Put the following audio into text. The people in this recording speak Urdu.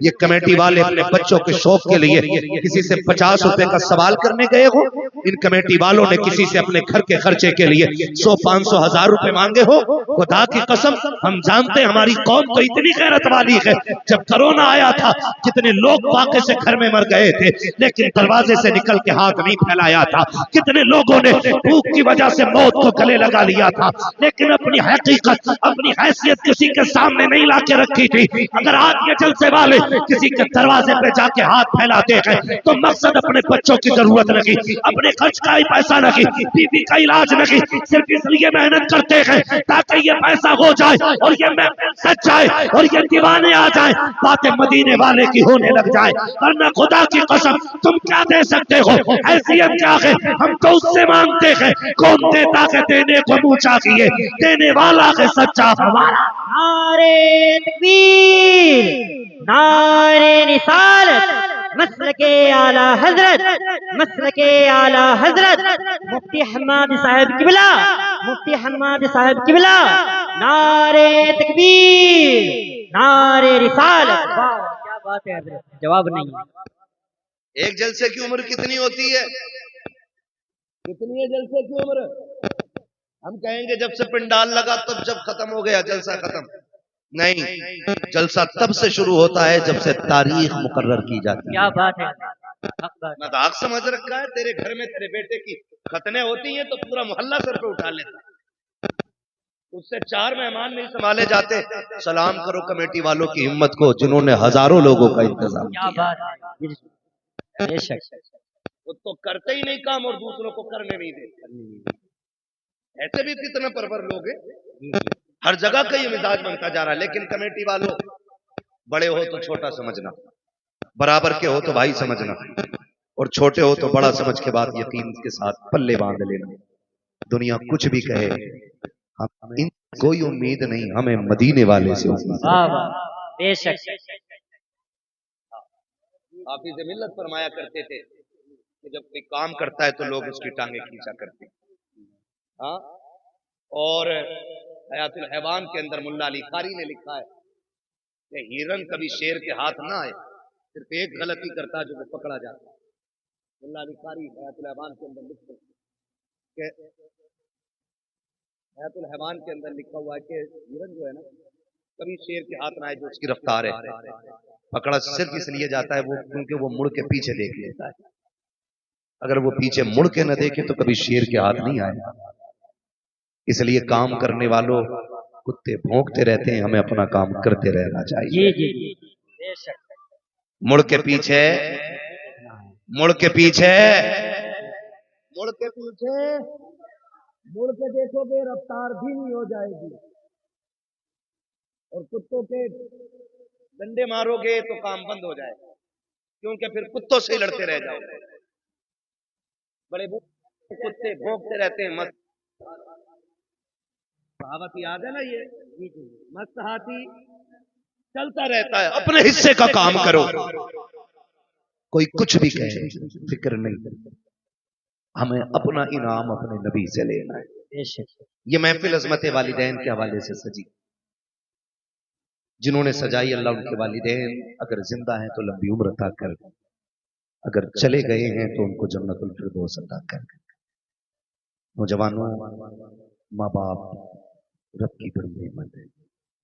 یہ کمیٹی والے اپنے بچوں کے شوق کے لیے کسی سے 50 روپے کا سوال کرنے گئے ہو؟ ان کمیٹی والوں نے کسی سے اپنے گھر کے خرچے کے لیے 100 500 1000 روپے مانگے ہو؟ خدا کی قسم ہم جانتے ہیں ہماری قوم تو اتنی غیرت والی ہے، جب کرونا آیا تھا کتنے لوگ واقع سے گھر میں مر گئے تھے لیکن دروازے سے نکل کے ہاتھ نہیں پھیلایا تھا، کتنے لوگوں نے بھوک کی وجہ سے موت کو گلے لگا لیا تھا لیکن اپنی حقیقت اپنی حیثیت کسی کے سامنے نہیں لا کے رکھی تھی۔ اگر آج یہ جلسے والے کسی کے دروازے پہ جا کے ہاتھ پھیلاتے ہیں تو مقصد اپنے بچوں کی ضرورت نہیں، اپنے خرچ کا ہی پیسہ نہیں، بیوی کا علاج نہیں، صرف اس لیے محنت کرتے ہیں تاکہ یہ پیسہ ہو جائے اور یہ محفل سچ جائے اور یہ دیوانے آ جائیں، باتیں مدینے والے کی ہونے لگ جائے۔ ورنہ خدا کی قسم تم کیا دے سکتے ہو؟ حیثیت کیا ہے؟ ہم تو اس سے مانگتے ہیں کون دیتا ہے دینے کو منہ چاہیے، دینے والا ہے سچا ہمارا۔ نعرے تکبیر، نعرے رسالت، مسلک اعلی حضرت، مسلک اعلی حضرت مفتی حماد صاحب قبلہ، مفتی حماد صاحب قبلہ، نعرے تکبیر، نعرے رسالت۔ واہ کیا بات ہے حضرت، جواب نہیں ہے۔ ایک جلسے کی عمر کتنی ہوتی ہے؟ کتنی ہے جلسے کی عمر؟ ہم کہیں گے جب سے پنڈال لگا تب جب ختم ہو گیا جلسہ ختم، نہیں، جلسہ تب سے شروع ہوتا ہے جب سے تاریخ مقرر کی جاتی ہے۔ کیا بات ہے، مذاق سمجھ رکھا ہے؟ تیرے گھر میں تیرے بیٹے کی ختنیں ہوتی ہیں تو پورا محلہ سر پہ اٹھا لیتا ہے، اس سے 4 مہمان نہیں سنبھالے جاتے۔ سلام کرو کمیٹی والوں کی ہمت کو جنہوں نے ہزاروں لوگوں کا انتظام کیا کیا۔ بات ہے، بے شک وہ تو کرتے ہی نہیں کام اور دوسروں کو کرنے نہیں دیتے۔ ایسے بھی کتنے پرور لوگ ہیں، ہر جگہ کا یہ مزاج بنتا جا رہا ہے، لیکن کمیٹی والوں بڑے ہو تو چھوٹا سمجھنا، برابر کے ہو تو بھائی سمجھنا، اور چھوٹے ہو تو بڑا سمجھ کے بعد یقین کے ساتھ پلے باندھ لینا۔ دنیا کچھ بھی کہے ہم ان کوئی امید نہیں، ہمیں مدینے والے سے امید ہے۔ بے شک۔ حافظ ملت فرمایا کرتے تھے کہ جب کوئی کام کرتا ہے تو لوگ اس کی ٹانگیں کھینچا کرتے ہیں۔ ہاں، اور حیات الحیوان کے اندر ملا علی قاری نے لکھا ہے کہ ہرن کبھی شیر کے ہاتھ نہ آئے، صرف ایک غلطی کرتا ہے جو وہ پکڑا جاتا ہے۔ ملا علی قاری حیات الحیوان کے اندر لکھتے ہیں کہ حیات الحیوان کے اندر لکھا ہوا ہے کہ ہرن جو ہے نا کبھی شیر کے ہاتھ نہ آئے جو اس کی رفتار ہے، پکڑا صرف اس لیے جاتا ہے وہ کیونکہ وہ مڑ کے پیچھے دیکھ لیتا ہے، اگر وہ پیچھے مڑ کے نہ دیکھے تو کبھی شیر کے ہاتھ نہیں آئے گا۔ اس لیے کام کرنے والوں کتے بھونکتے رہتے ہیں، ہمیں اپنا کام کرتے رہنا چاہیے۔ جی جی بے شک۔ مڑ کے پیچھے، مڑ کے پیچھے، مڑ کے پیچھے، مڑ کے دیکھو گے رفتار بھی نہیں ہو جائے گی، اور کتوں کے ڈنڈے مارو گے تو کام بند ہو جائے گا، کیونکہ پھر کتوں سے لڑتے رہ جاؤ گے۔ بڑے کتے بھونکتے رہتے ہیں، مست کہاوت یاد ہے نا یہ، مست ہاتھی چلتا رہتا ہے، اپنے حصے کا کام کرو، کوئی کچھ بھی کہے فکر نہیں، ہمیں اپنا انعام اپنے نبی سے لینا ہے۔ یہ محفل عظمت والدین کے حوالے سے سجی، جنہوں نے سجائی اللہ ان کے والدین اگر زندہ ہیں تو لمبی عمر عطا کر، اگر چلے گئے ہیں تو ان کو جنت الفردوس عطا کر۔ نوجوانوں، ماں باپ رب کی بڑی نعمت ہے۔